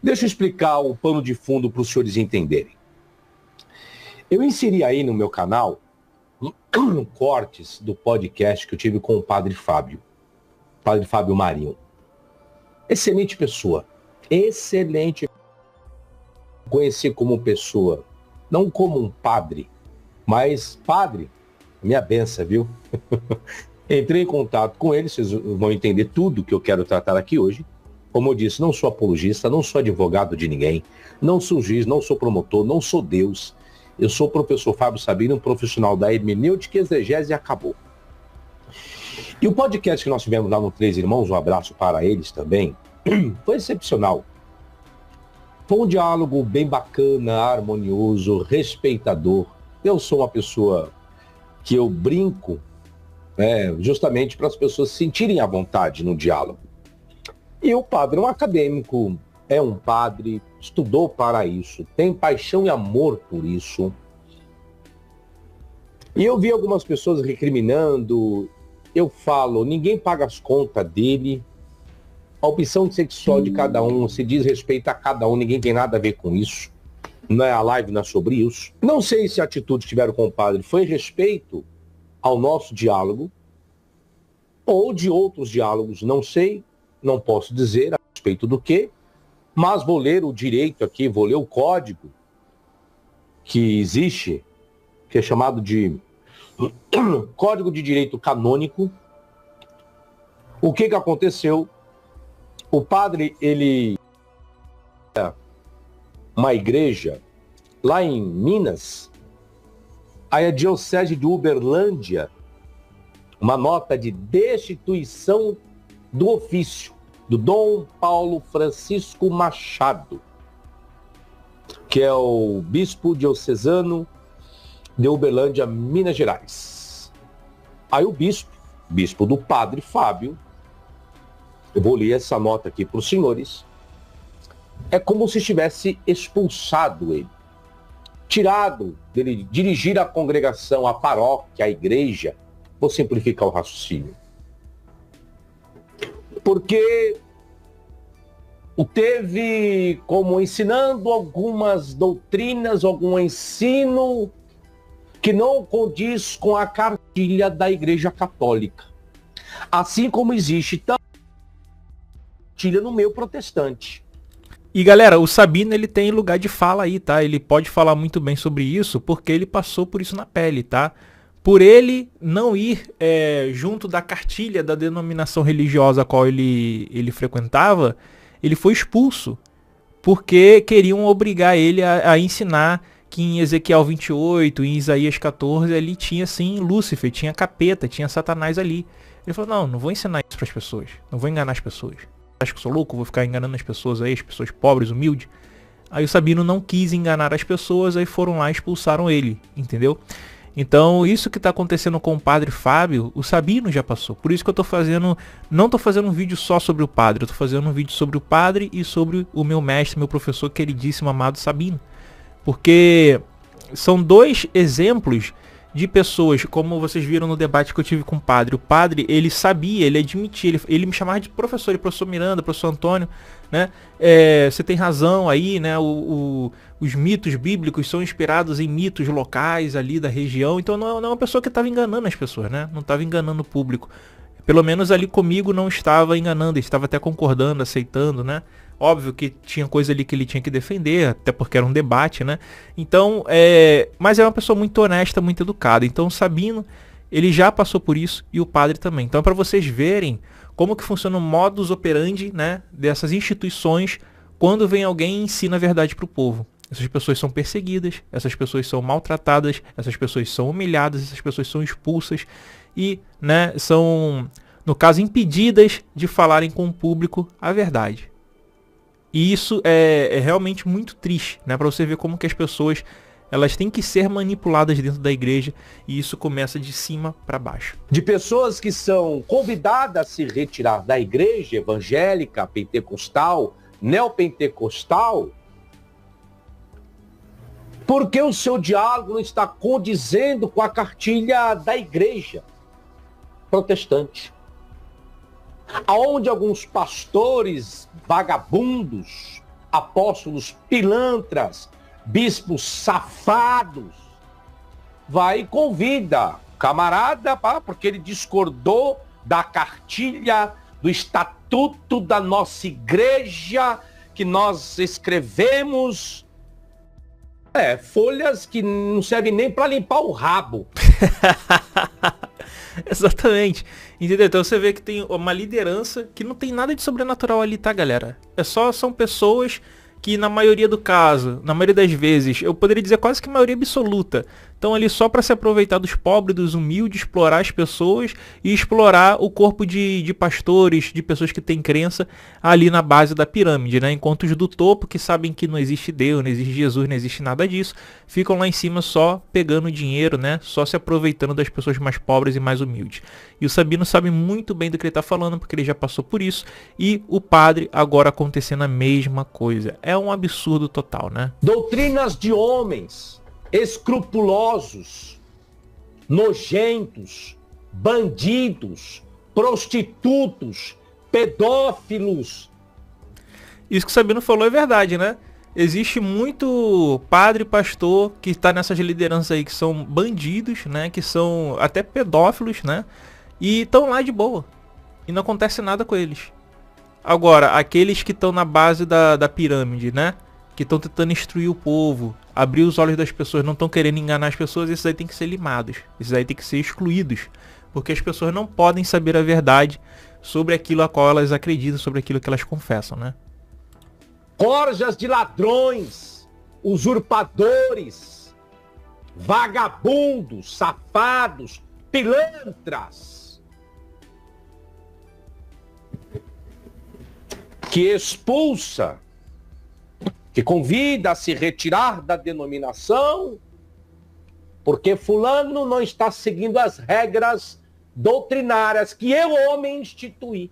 Deixa eu explicar o pano de fundo para os senhores entenderem. Eu inseri aí no meu canal cortes do podcast que eu tive com o Padre Fábio Marinho. Excelente pessoa. Excelente. Conheci como pessoa, não como um padre, mas padre, minha benção, viu? Entrei em contato com ele, vocês vão entender tudo que eu quero tratar aqui hoje. Como eu disse, não sou apologista, não sou advogado de ninguém, não sou juiz, não sou promotor, não sou Deus. Eu sou o professor Fábio Sabino, um profissional da hermenêutica e exegese e acabou. E o podcast que nós tivemos lá no Três Irmãos, um abraço para eles também, foi excepcional. Foi um diálogo bem bacana, harmonioso, respeitador. Eu sou uma pessoa que eu brinco, justamente para as pessoas se sentirem à vontade no diálogo. E o padre é um acadêmico, é um padre, estudou para isso, tem paixão e amor por isso. E eu vi algumas pessoas recriminando, eu falo, ninguém paga as contas dele, a opção sexual de cada um se diz respeito a cada um, ninguém tem nada a ver com isso. Não é a live, não é sobre isso. Não sei se a atitude que tiveram com o padre foi respeito ao nosso diálogo ou de outros diálogos, não sei, não posso dizer a respeito do que, mas vou ler o direito aqui, vou ler o código que existe, que é chamado de Código de Direito Canônico. O que aconteceu? O padre, ele é uma igreja lá em Minas, aí a diocese de Uberlândia, uma nota de destituição do ofício do Dom Paulo Francisco Machado, que é o bispo diocesano de Uberlândia, Minas Gerais. Aí o bispo do Padre Fábio, eu vou ler essa nota aqui para os senhores, é como se tivesse expulsado ele, tirado dele dirigir a congregação, a paróquia, a igreja. Vou simplificar o raciocínio. Porque o teve como ensinando algumas doutrinas, algum ensino que não condiz com a cartilha da Igreja Católica. Assim como existe também cartilha no meio protestante. E galera, o Sabino, ele tem lugar de fala aí, tá? Ele pode falar muito bem sobre isso porque ele passou por isso na pele, tá? Por ele não ir junto da cartilha da denominação religiosa a qual ele frequentava, ele foi expulso porque queriam obrigar ele a ensinar que em Ezequiel 28, em Isaías 14, ali tinha sim Lúcifer, tinha capeta, tinha Satanás ali. Ele falou, não vou ensinar isso para as pessoas, não vou enganar as pessoas. Acho que sou louco, vou ficar enganando as pessoas aí, as pessoas pobres, humildes. Aí o Sabino não quis enganar as pessoas, aí foram lá e expulsaram ele, entendeu? Então, isso que está acontecendo com o Padre Fábio, o Sabino já passou. Por isso que eu não estou fazendo um vídeo só sobre o padre, eu estou fazendo um vídeo sobre o padre e sobre o meu mestre, meu professor queridíssimo, amado Sabino. Porque são dois exemplos de pessoas, como vocês viram no debate que eu tive com o padre. O padre, ele sabia, ele admitia, ele me chamava de professor, professor Miranda, professor Antônio, né? Você tem razão aí, né? Os mitos bíblicos são inspirados em mitos locais ali da região, então não é uma pessoa que estava enganando as pessoas, né? Não estava enganando o público. Pelo menos ali comigo não estava enganando, ele estava até concordando, aceitando, né? Óbvio que tinha coisa ali que ele tinha que defender, até porque era um debate, né? Então, mas é uma pessoa muito honesta, muito educada. Então o Sabino, ele já passou por isso e o padre também. Então, para vocês verem como que funciona o modus operandi, né, dessas instituições quando vem alguém e ensina a verdade para o povo. Essas pessoas são perseguidas, essas pessoas são maltratadas, essas pessoas são humilhadas, essas pessoas são expulsas e, né, são, no caso, impedidas de falarem com o público a verdade. E isso é realmente muito triste, né? Para você ver como que as pessoas, elas têm que ser manipuladas dentro da igreja e isso começa de cima para baixo. De pessoas que são convidadas a se retirar da igreja evangélica, pentecostal, neopentecostal, porque o seu diálogo não está condizendo com a cartilha da igreja protestante. Aonde alguns pastores vagabundos, apóstolos pilantras, bispos safados, vai e convida o camarada, porque ele discordou da cartilha, do estatuto da nossa igreja, que nós escrevemos. Folhas que não servem nem para limpar o rabo. Exatamente. Entendeu? Então você vê que tem uma liderança que não tem nada de sobrenatural ali, tá, galera? São pessoas que na maioria do caso, na maioria das vezes, eu poderia dizer quase que maioria absoluta, estão ali só para se aproveitar dos pobres, dos humildes, explorar as pessoas e explorar o corpo de pastores, de pessoas que têm crença ali na base da pirâmide, né? Enquanto os do topo, que sabem que não existe Deus, não existe Jesus, não existe nada disso, ficam lá em cima só pegando dinheiro, né? Só se aproveitando das pessoas mais pobres e mais humildes. E o Sabino sabe muito bem do que ele está falando, porque ele já passou por isso, e o padre agora acontecendo a mesma coisa. É um absurdo total, né? Doutrinas de homens escrupulosos, nojentos, bandidos, prostitutos, pedófilos. Isso que o Sabino falou é verdade, né? Existe muito padre e pastor que está nessas lideranças aí que são bandidos, né? Que são até pedófilos, né? E estão lá de boa. E não acontece nada com eles. Agora, aqueles que estão na base da pirâmide, né? Que estão tentando instruir o povo, abrir os olhos das pessoas, não estão querendo enganar as pessoas, esses aí tem que ser limados. Esses aí tem que ser excluídos. Porque as pessoas não podem saber a verdade sobre aquilo a qual elas acreditam, sobre aquilo que elas confessam, né? Corjas de ladrões, usurpadores, vagabundos, safados, pilantras, que expulsa, que convida a se retirar da denominação, porque fulano não está seguindo as regras doutrinárias que eu, homem, instituí.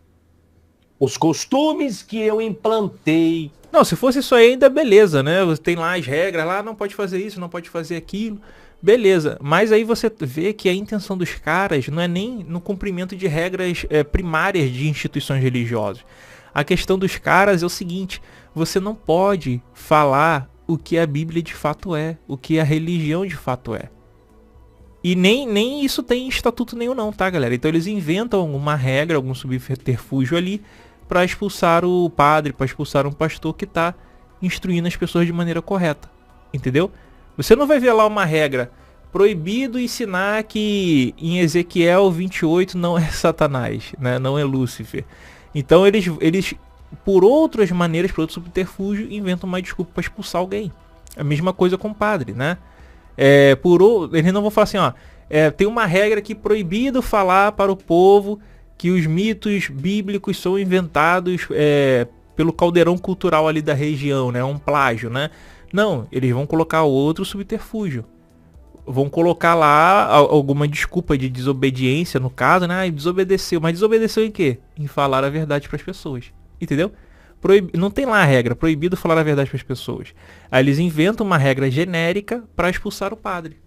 Os costumes que eu implantei. Não, se fosse isso aí ainda beleza, né? Você tem lá as regras, lá não pode fazer isso, não pode fazer aquilo. Beleza, mas aí você vê que a intenção dos caras não é nem no cumprimento de regras primárias de instituições religiosas. A questão dos caras é o seguinte: você não pode falar o que a Bíblia de fato é, o que a religião de fato é. E nem isso tem estatuto nenhum não, tá, galera? Então eles inventam uma regra, algum subterfúgio ali, para expulsar o padre, para expulsar um pastor que está instruindo as pessoas de maneira correta. Entendeu? Você não vai ver lá uma regra: proibido ensinar que em Ezequiel 28 não é Satanás, né? Não é Lúcifer. Então eles por outras maneiras, por outro subterfúgio, inventam uma desculpa para expulsar alguém. A mesma coisa com o padre, né? Eles não vão falar assim, ó, tem uma regra que proibido falar para o povo que os mitos bíblicos são inventados pelo caldeirão cultural ali da região, né? Um plágio, né? Não, eles vão colocar outro subterfúgio. Vão colocar lá alguma desculpa de desobediência, no caso, né? Desobedeceu. Mas desobedeceu em quê? Em falar a verdade para as pessoas. Entendeu? Não tem lá a regra, proibido falar a verdade para as pessoas. Aí eles inventam uma regra genérica para expulsar o padre.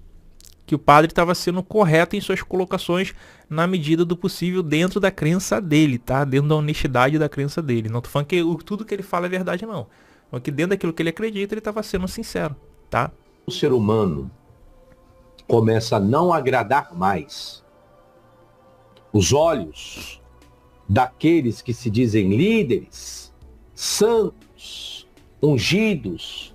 Que o padre estava sendo correto em suas colocações na medida do possível dentro da crença dele, tá? Dentro da honestidade da crença dele. Não tô falando que tudo que ele fala é verdade, não. Porque dentro daquilo que ele acredita, ele estava sendo sincero, tá? O ser humano começa a não agradar mais os olhos daqueles que se dizem líderes, santos, ungidos,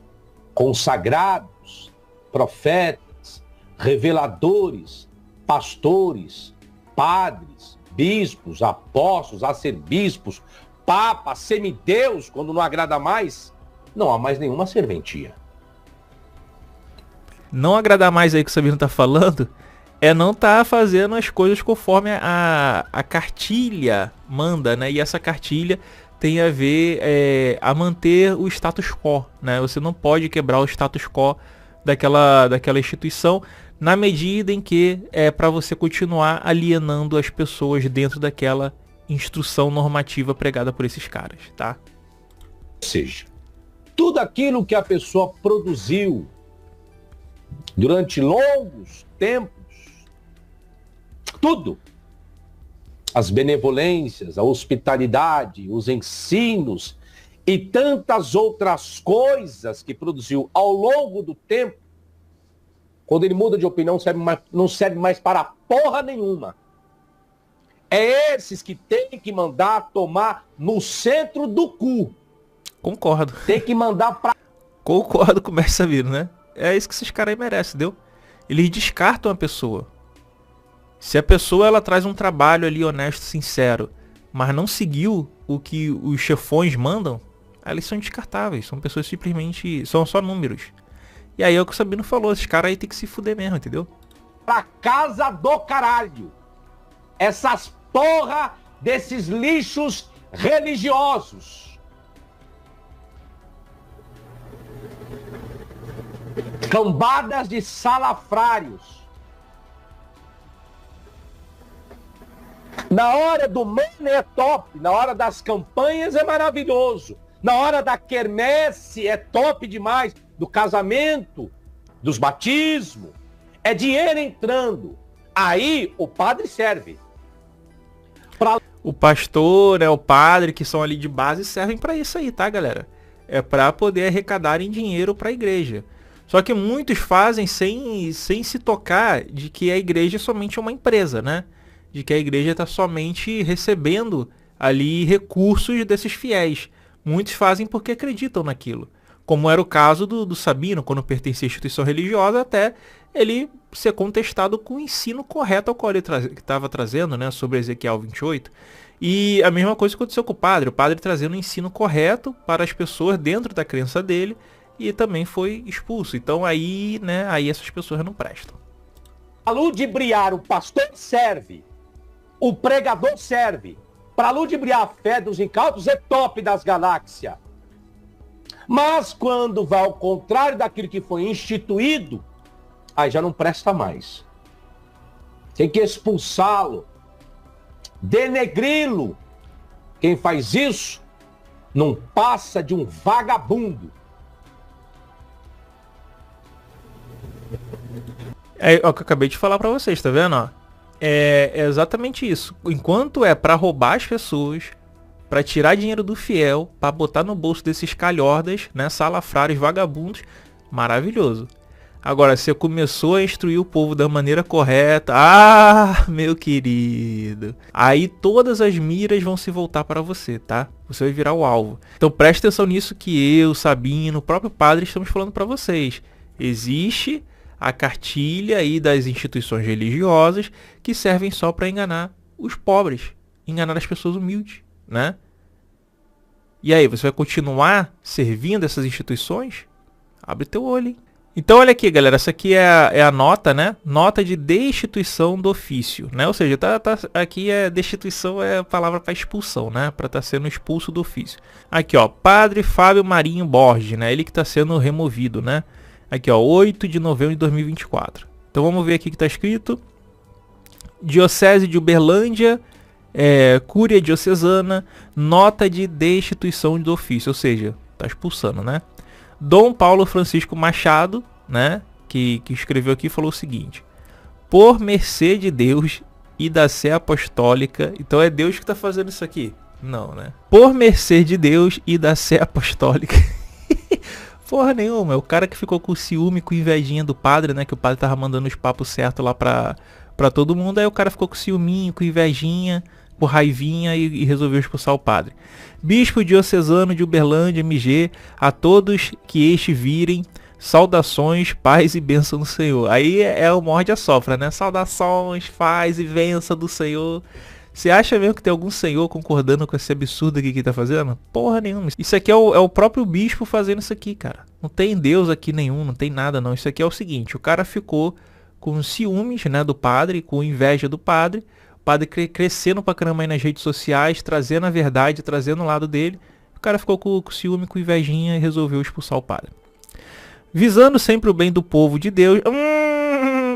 consagrados, profetas, reveladores, pastores, padres, bispos, apóstolos, arcebispos, papas, semideus, quando não agrada mais, não há mais nenhuma serventia. Não agradar mais aí que o Sabino tá falando é não tá fazendo as coisas conforme a cartilha manda, né? E essa cartilha tem a ver a manter o status quo, né? Você não pode quebrar o status quo daquela instituição na medida em que é para você continuar alienando as pessoas dentro daquela instrução normativa pregada por esses caras, tá? Ou seja, tudo aquilo que a pessoa produziu durante longos tempos, tudo, as benevolências, a hospitalidade, os ensinos e tantas outras coisas que produziu ao longo do tempo, quando ele muda de opinião, não serve mais para porra nenhuma. É esses que tem que mandar tomar no centro do cu. Concordo. Tem que mandar pra... Concordo com o Mestre Sabino, né? É isso que esses caras aí merecem, entendeu? Eles descartam a pessoa. Se a pessoa ela traz um trabalho ali honesto, sincero, mas não seguiu o que os chefões mandam, eles são descartáveis. São pessoas simplesmente... São só números. E aí é o que o Sabino falou. Esses caras aí tem que se fuder mesmo, entendeu? Pra casa do caralho. Essas porra desses lixos religiosos. Cambadas de salafrários. Na hora do money é top, na hora das campanhas é maravilhoso, na hora da quermesse é top demais, do casamento, dos batismos, é dinheiro entrando. Aí o padre serve. O pastor, né, o padre, que são ali de base, servem para isso aí, tá, galera? É para poder arrecadarem dinheiro para a igreja. Só que muitos fazem sem se tocar de que a igreja é somente uma empresa, né? De que a igreja está somente recebendo ali recursos desses fiéis. Muitos fazem porque acreditam naquilo. Como era o caso do Sabino, quando pertencia à instituição religiosa, até ele ser contestado com o ensino correto ao qual ele estava trazendo, né, sobre Ezequiel 28. E a mesma coisa aconteceu com o padre trazendo o ensino correto para as pessoas dentro da crença dele, e também foi expulso. Então aí, né, aí essas pessoas não prestam. Para ludibriar, o pastor serve, o pregador serve. Para ludibriar a fé dos incautos é top das galáxias. Mas quando vai ao contrário daquilo que foi instituído, aí já não presta mais. Tem que expulsá-lo, denegri-lo. Quem faz isso não passa de um vagabundo. É o que eu acabei de falar pra vocês, tá vendo? Ó? É exatamente isso. Enquanto é pra roubar as pessoas, pra tirar dinheiro do fiel, pra botar no bolso desses calhordas, né, salafrários, vagabundos, maravilhoso. Agora, você começou a instruir o povo da maneira correta, meu querido, aí todas as miras vão se voltar para você, tá? Você vai virar o alvo. Então preste atenção nisso que eu, Sabino, o próprio padre estamos falando para vocês. Existe a cartilha aí das instituições religiosas que servem só para enganar os pobres, enganar as pessoas humildes, né? E aí, você vai continuar servindo essas instituições? Abre teu olho, hein? Então olha aqui, galera, essa aqui é a nota, né? Nota de destituição do ofício, né? Ou seja, aqui destituição é a palavra para expulsão, né? Para estar sendo expulso do ofício. Aqui, ó, Padre Fábio Marinho Borges, né? Ele que está sendo removido, né? Aqui, ó, 8 de novembro de 2024. Então vamos ver aqui que está escrito. Diocese de Uberlândia, Cúria Diocesana, nota de destituição do ofício, ou seja, está expulsando, né? Dom Paulo Francisco Machado, né, que escreveu aqui, falou o seguinte: por mercê de Deus e da Sé Apostólica. Então é Deus que está fazendo isso aqui? Não, né? Por mercê de Deus e da Sé Apostólica. Porra nenhuma, é o cara que ficou com ciúme, com invejinha do padre, né, que o padre tava mandando os papos certos lá pra todo mundo, aí o cara ficou com ciúminho, com invejinha, por raivinha e resolveu expulsar o padre. Bispo diocesano de Uberlândia, MG, a todos que este virem, saudações, paz e bênção do Senhor. Aí é o morde a sopra, né? Saudações, paz e bênção do Senhor. Você acha mesmo que tem algum senhor concordando com esse absurdo aqui que tá fazendo? Porra nenhuma. Isso aqui é o próprio bispo fazendo isso aqui, cara. Não tem Deus aqui nenhum, não tem nada não. Isso aqui é o seguinte, o cara ficou com ciúmes, né, do padre, com inveja do padre. O padre crescendo pra caramba aí nas redes sociais, trazendo a verdade, trazendo o lado dele. O cara ficou com ciúme, com invejinha e resolveu expulsar o padre. Visando sempre o bem do povo de Deus.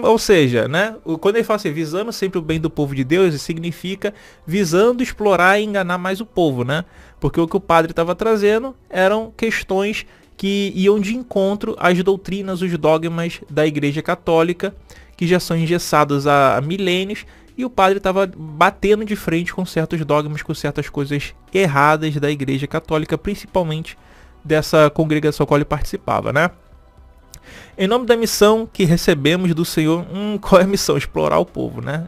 Ou seja, né? Quando ele fala assim, visando sempre o bem do povo de Deus, significa visando explorar e enganar mais o povo, né? Porque o que o padre estava trazendo eram questões que iam de encontro às doutrinas, os dogmas da Igreja Católica, que já são engessados há milênios, e o padre estava batendo de frente com certos dogmas, com certas coisas erradas da Igreja Católica, principalmente dessa congregação a qual ele participava, né? Em nome da missão que recebemos do Senhor, qual é a missão? Explorar o povo, né?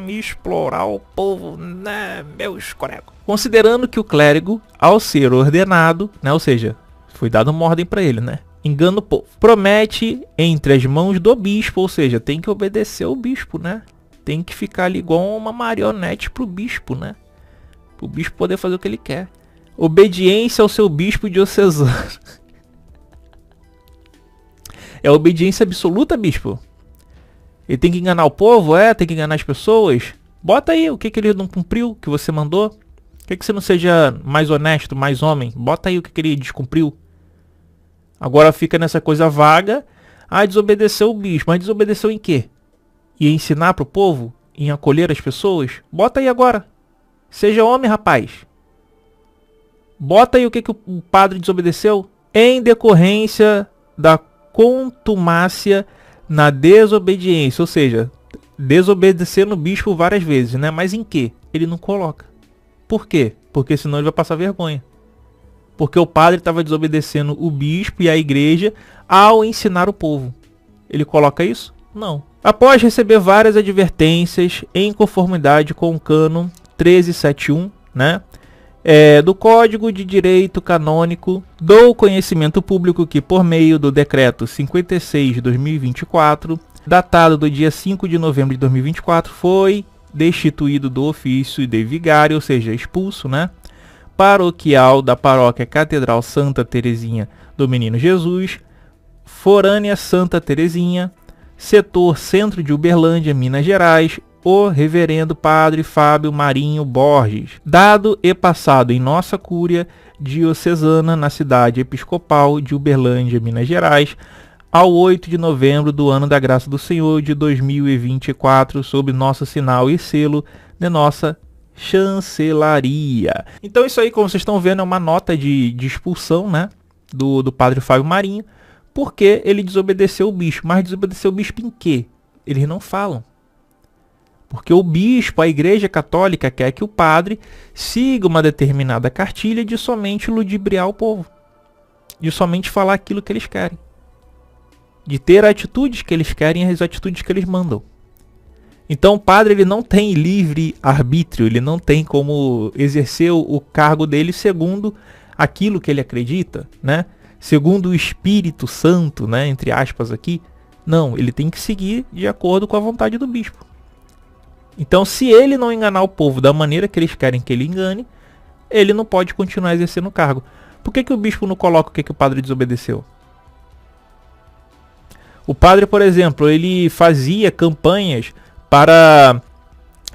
Explorar o povo, né, meus colegas? Considerando que o clérigo, ao ser ordenado, né, ou seja, foi dada uma ordem para ele, né? Engana o povo. Promete entre as mãos do bispo, ou seja, tem que obedecer ao bispo, né? Tem que ficar ali igual uma marionete pro bispo, né? Pro bispo poder fazer o que ele quer. Obediência ao seu bispo diocesano. É obediência absoluta, bispo? Ele tem que enganar o povo? Tem que enganar as pessoas? Bota aí o que ele não cumpriu, que você mandou. Por que você não seja mais honesto, mais homem? Bota aí o que ele descumpriu. Agora fica nessa coisa vaga. Desobedeceu o bispo. Mas desobedeceu em quê? Em ensinar pro povo? Em acolher as pessoas? Bota aí agora. Seja homem, rapaz. Bota aí o que o padre desobedeceu. Em decorrência da contumácia na desobediência, ou seja, desobedecer no bispo várias vezes, né? Mas em que? Ele não coloca. Por quê? Porque senão ele vai passar vergonha. Porque o padre estava desobedecendo o bispo e a igreja ao ensinar o povo. Ele coloca isso? Não. Após receber várias advertências em conformidade com o cânon 1371, né? Do Código de Direito Canônico, do conhecimento público que, por meio do Decreto 56 de 2024, datado do dia 5 de novembro de 2024, foi destituído do ofício de vigário, ou seja, expulso, né? Paroquial da Paróquia Catedral Santa Teresinha do Menino Jesus, Forânea Santa Teresinha, Setor Centro de Uberlândia, Minas Gerais, o Reverendo Padre Fábio Marinho Borges, dado e passado em nossa cúria diocesana na cidade episcopal de Uberlândia, Minas Gerais, ao 8 de novembro do ano da graça do Senhor de 2024, sob nosso sinal e selo de nossa chancelaria. Então isso aí, como vocês estão vendo, é uma nota de expulsão, né, do Padre Fábio Marinho, porque ele desobedeceu o bispo. Mas desobedeceu o bispo em quê? Eles não falam. Porque o bispo, a Igreja Católica, quer que o padre siga uma determinada cartilha de somente ludibriar o povo. De somente falar aquilo que eles querem. De ter atitudes que eles querem e as atitudes que eles mandam. Então o padre ele não tem livre arbítrio, ele não tem como exercer o cargo dele segundo aquilo que ele acredita, né? Segundo o Espírito Santo, né? Entre aspas aqui. Não, ele tem que seguir de acordo com a vontade do bispo. Então, se ele não enganar o povo da maneira que eles querem que ele engane, ele não pode continuar exercendo o cargo. Por que o bispo não coloca o que o padre desobedeceu? O padre, por exemplo, ele fazia campanhas para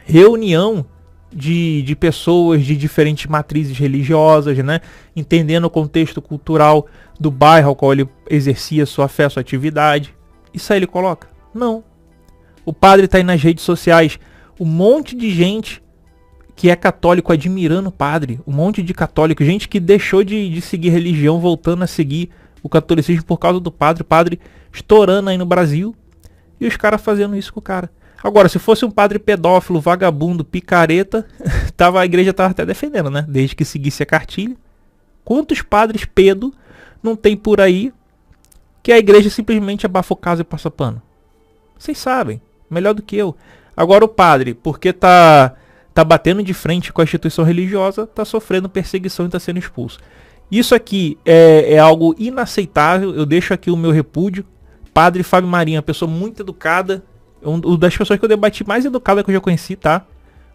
reunião de pessoas de diferentes matrizes religiosas, né? Entendendo o contexto cultural do bairro ao qual ele exercia sua fé, sua atividade. Isso aí ele coloca? Não. O padre está aí nas redes sociais, um monte de gente que é católico admirando o padre, um monte de católico, gente que deixou de seguir religião, voltando a seguir o catolicismo por causa do padre, o padre estourando aí no Brasil, e os caras fazendo isso com o cara. Agora, se fosse um padre pedófilo, vagabundo, picareta, a igreja estava até defendendo, né? Desde que seguisse a cartilha. Quantos padres pedo não tem por aí que a igreja simplesmente abafa o caso e passa pano? Vocês sabem, melhor do que eu. Agora o padre, porque tá batendo de frente com a instituição religiosa, tá sofrendo perseguição e tá sendo expulso. Isso aqui é algo inaceitável. Eu deixo aqui o meu repúdio. Padre Fábio Marinho, uma pessoa muito educada, uma das pessoas que eu debati mais educada que eu já conheci, tá?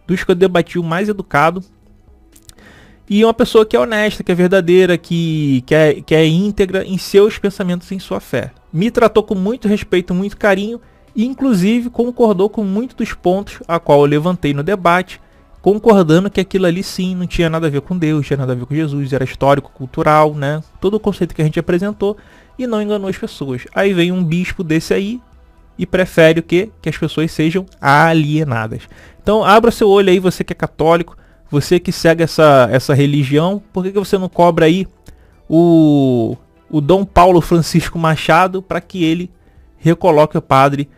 Dos que eu debati o mais educado. E uma pessoa que é honesta, que é verdadeira, que é íntegra em seus pensamentos e em sua fé. Me tratou com muito respeito, muito carinho. E inclusive concordou com muitos dos pontos a qual eu levantei no debate, concordando que aquilo ali sim não tinha nada a ver com Deus, tinha nada a ver com Jesus, era histórico, cultural, né? Todo o conceito que a gente apresentou e não enganou as pessoas. Aí vem um bispo desse aí e prefere o quê? Que as pessoas sejam alienadas. Então abra seu olho aí, você que é católico, você que segue essa religião, por que você não cobra aí o Dom Paulo Francisco Machado para que ele recoloque o padre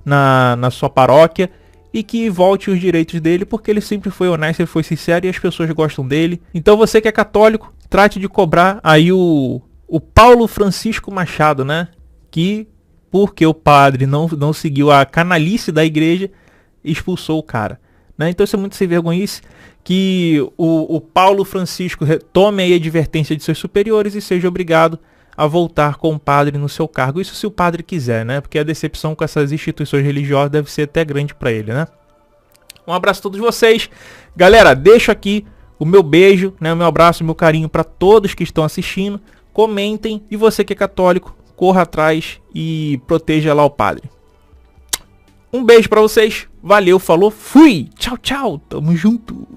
na sua paróquia e que volte os direitos dele, porque ele sempre foi honesto, ele foi sincero e as pessoas gostam dele. Então você que é católico, trate de cobrar aí o Paulo Francisco Machado, né? Que, porque o padre não seguiu a canalice da igreja, expulsou o cara, né? Então isso é muito sem vergonhice, que o Paulo Francisco tome aí a advertência de seus superiores e seja obrigado a voltar com o padre no seu cargo. Isso se o padre quiser, né? Porque a decepção com essas instituições religiosas deve ser até grande para ele, né? Um abraço a todos vocês. Galera, deixo aqui o meu beijo, né? O meu abraço, o meu carinho para todos que estão assistindo. Comentem e você que é católico, corra atrás e proteja lá o padre. Um beijo para vocês. Valeu, falou, fui. Tchau, tchau. Tamo junto.